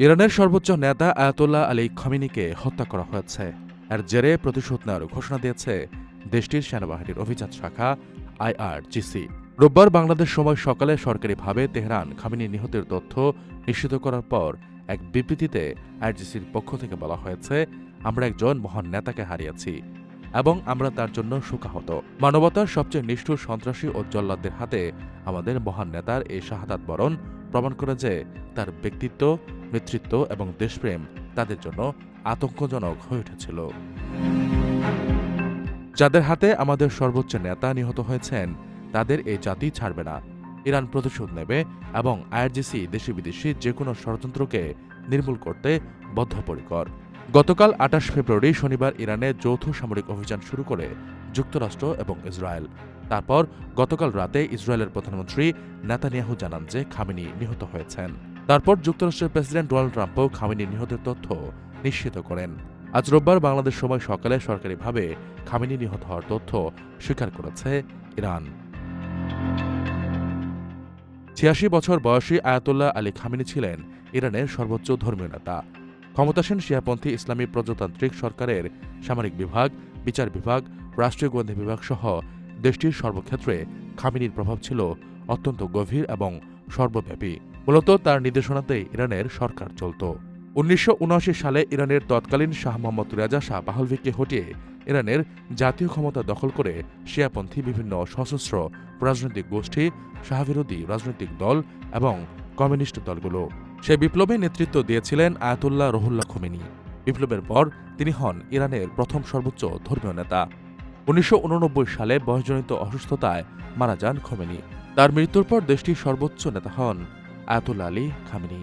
ইরানের সর্বোচ্চ নেতা আয়াতুল্লাহ আলী খামেনিকে হত্যা করা হয়েছে। এর জেরে প্রতিশোধ নেওয়ার ঘোষণা দিয়েছে দেশটির সেনাবাহিনীর অভিযান শাখা IRGC। রোববার বাংলাদেশ সময় সকালে সরকারিভাবে তেহরান খামেনি নিহতের তথ্য নিশ্চিত করার পর এক বিবৃতিতে IRGCর পক্ষ থেকে বলা হয়েছে, আমরা একজন মহান নেতাকে হারিয়েছি এবং আমরা তার জন্য শোকাহত। মানবতার সবচেয়ে নিষ্ঠুর সন্ত্রাসী ও জল্লাদদের হাতে আমাদের মহান নেতার এই শাহাদাত বরণ প্রমাণ করে যে তার ব্যক্তিত্ব, নেতৃত্ব এবং দেশপ্রেম তাদের জন্য আতঙ্কজনক হয়ে উঠেছিল। যাদের হাতে আমাদের সর্বোচ্চ নেতা নিহত হয়েছেন তাদের এই জাতি ছাড়বে না। ইরান প্রতিশোধ নেবে এবং IRGC দেশি বিদেশি যে কোনো ষড়যন্ত্রকে নির্মূল করতে বদ্ধপরিকর। গতকাল ২৮ ফেব্রুয়ারি শনিবার ইরানে যৌথ সামরিক অভিযান শুরু করে যুক্তরাষ্ট্র এবং ইসরায়েল। তারপর গতকাল রাতে ইসরায়েলের প্রধানমন্ত্রী নেতানিয়াহু জানান যে খামেনি নিহত হয়েছেন। তারপর যুক্তরাষ্ট্রের প্রেসিডেন্ট ডোনাল্ড ট্রাম্পও খামেনি নিহতের তথ্য নিশ্চিত করেন। আজ রোববার বাংলাদেশ সময় সকালে সরকারিভাবে খামেনি নিহত হওয়ার তথ্য স্বীকার করেছে ইরান। ৮৬ বছর বয়সী আয়াতুল্লাহ আলী খামেনি ছিলেন ইরানের সর্বোচ্চ ধর্মীয় নেতা। ক্ষমতাসীন শিয়াপন্থী ইসলামী প্রজাতান্ত্রিক সরকারের সামরিক বিভাগ, বিচার বিভাগ, রাষ্ট্রীয় গোয়েন্দা বিভাগ সহ দেশটির সর্বক্ষেত্রে খামেনির প্রভাব ছিল অত্যন্ত গভীর এবং সর্বব্যাপী। মূলত তার নির্দেশনাতেই ইরানের সরকার চলত। ১৯৭৯ সালে ইরানের তৎকালীন শাহ মোহাম্মদ রেজা শাহ পাহলভিকে হটিয়ে ইরানের জাতীয় ক্ষমতা দখল করে শিয়াপন্থী বিভিন্ন সশস্ত্র রাজনৈতিক গোষ্ঠী, শাহবিরোধী রাজনৈতিক দল এবং কমিউনিস্ট দলগুলো। সে বিপ্লবে নেতৃত্ব দিয়েছিলেন আয়াতুল্লাহ রহুল্লাহ খোমেনি। বিপ্লবের পর তিনি হন ইরানের প্রথম সর্বোচ্চ ধর্মীয় নেতা। ১৯৮৯ সালে বয়সজনিত অসুস্থতায় মারা যান খোমেনি। তার মৃত্যুর পর দেশটির সর্বোচ্চ নেতা হন আয়াতুল্লাহ আলী খামেনি।